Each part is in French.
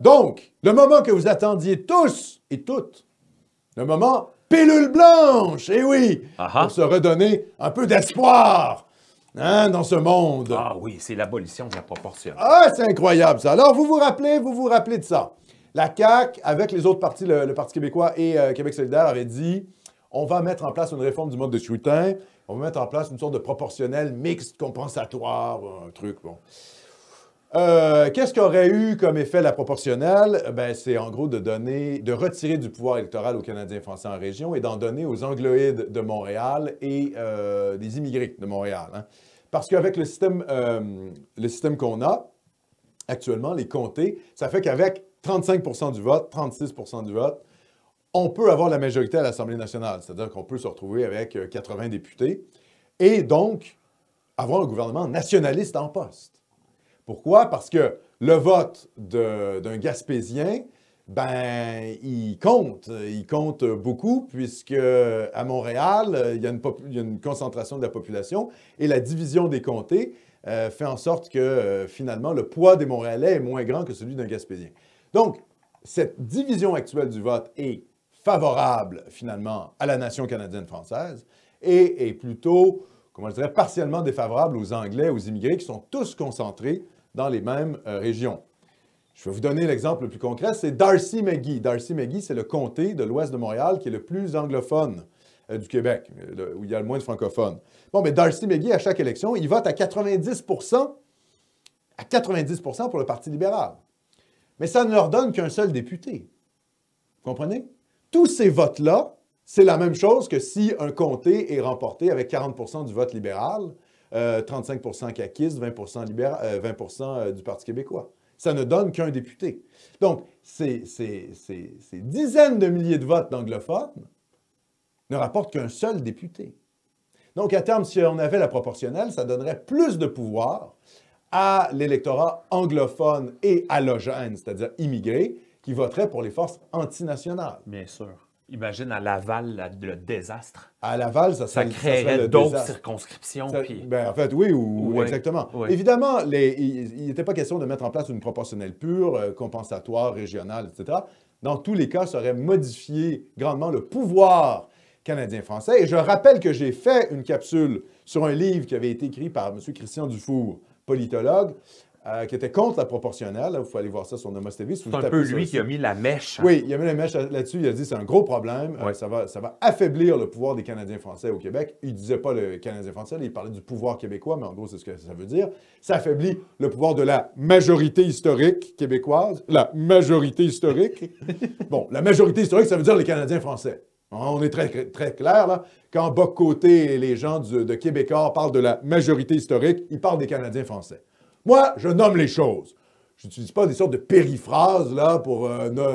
Donc, le moment que vous attendiez tous et toutes, le moment pilule blanche, eh oui, pour se redonner un peu d'espoir dans ce monde. Ah oui, c'est l'abolition de la proportionnelle. Ah, c'est incroyable ça. Alors, vous vous rappelez de ça. La CAQ, avec les autres partis, le Parti québécois et Québec solidaire, avait dit on va mettre en place une réforme du mode de scrutin, on va mettre en place une sorte de proportionnel mixte compensatoire, un truc, bon. Qu'est-ce qu'aurait eu comme effet la proportionnelle? Ben, c'est en gros de retirer du pouvoir électoral aux Canadiens français en région et d'en donner aux angloïdes de Montréal et des immigrés de Montréal. Hein. Parce qu'avec le système qu'on a actuellement, les comtés, ça fait qu'avec 35 du vote, 36 du vote, on peut avoir la majorité à l'Assemblée nationale. C'est-à-dire qu'on peut se retrouver avec 80 députés et donc avoir un gouvernement nationaliste en poste. Pourquoi? Parce que le vote d'un Gaspésien, ben, il compte beaucoup, puisque à Montréal, il y a une concentration de la population et la division des comtés fait en sorte que, finalement, le poids des Montréalais est moins grand que celui d'un Gaspésien. Donc, cette division actuelle du vote est favorable, finalement, à la nation canadienne-française et est plutôt, comment je dirais, partiellement défavorable aux Anglais, aux immigrés qui sont tous concentrés dans les mêmes régions. Je vais vous donner l'exemple le plus concret, c'est Darcy-McGee. Darcy-McGee, c'est le comté de l'ouest de Montréal qui est le plus anglophone du Québec, où il y a le moins de francophones. Bon, mais Darcy-McGee, à chaque élection, il vote à 90 pour le Parti libéral. Mais ça ne leur donne qu'un seul député. Vous comprenez? Tous ces votes-là, c'est la même chose que si un comté est remporté avec 40 du vote libéral, 35 caquistes, 20 du Parti québécois. Ça ne donne qu'un député. Donc, ces dizaines de milliers de votes d'anglophones ne rapportent qu'un seul député. Donc, à terme, si on avait la proportionnelle, ça donnerait plus de pouvoir à l'électorat anglophone et allogène, c'est-à-dire immigré, qui voterait pour les forces antinationales. Bien sûr. Imagine à Laval le désastre. À Laval, ça créerait d'autres circonscriptions. Ben, en fait, oui, exactement. Oui. Évidemment, il n'était pas question de mettre en place une proportionnelle pure, compensatoire, régionale, etc. Dans tous les cas, ça aurait modifié grandement le pouvoir canadien-français. Et je rappelle que j'ai fait une capsule sur un livre qui avait été écrit par M. Christian Dufour, politologue, qui était contre la proportionnelle. Il faut aller voir ça sur Nomos TV. C'est un peu lui qui a mis la mèche. Oui, il a mis la mèche là-dessus. Il a dit que c'est un gros problème. Ouais. Ça va affaiblir le pouvoir des Canadiens français au Québec. Il ne disait pas le Canadien français, il parlait du pouvoir québécois, mais en gros, c'est ce que ça veut dire. Ça affaiblit le pouvoir de la majorité historique québécoise. La majorité historique. Bon, la majorité historique, ça veut dire les Canadiens français. On est très, très clair, là. Quand Bock-Côté et les gens de Québécois parlent de la majorité historique, ils parlent des Canadiens français. Moi, je nomme les choses. Je n'utilise pas des sortes de périphrases là, pour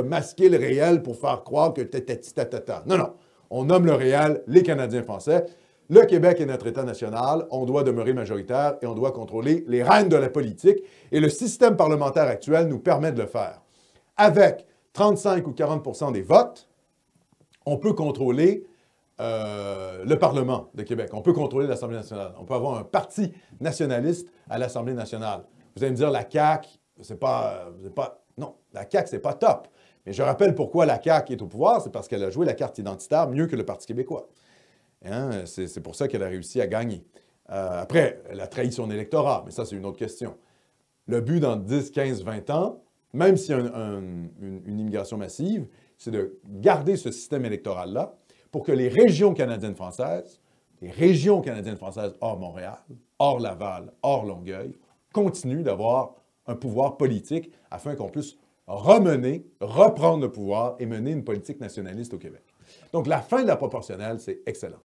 masquer le réel pour faire croire que ta. Non, non. On nomme le réel, les Canadiens français. Le Québec est notre État national. On doit demeurer majoritaire et on doit contrôler les rênes de la politique. Et le système parlementaire actuel nous permet de le faire. Avec 35 ou 40 des votes, on peut contrôler le Parlement de Québec. On peut contrôler l'Assemblée nationale. On peut avoir un parti nationaliste à l'Assemblée nationale. Vous allez me dire, la CAQ, non, la CAQ, c'est pas top. Mais je rappelle pourquoi la CAQ est au pouvoir, c'est parce qu'elle a joué la carte identitaire mieux que le Parti québécois. Hein? C'est pour ça qu'elle a réussi à gagner. Après, elle a trahi son électorat, mais ça, c'est une autre question. Le but dans 10, 15, 20 ans, même s'il y a une immigration massive, c'est de garder ce système électoral-là pour que les régions canadiennes-françaises hors Montréal, hors Laval, hors Longueuil, continuent d'avoir un pouvoir politique afin qu'on puisse reprendre le pouvoir et mener une politique nationaliste au Québec. Donc, la fin de la proportionnelle, c'est excellent.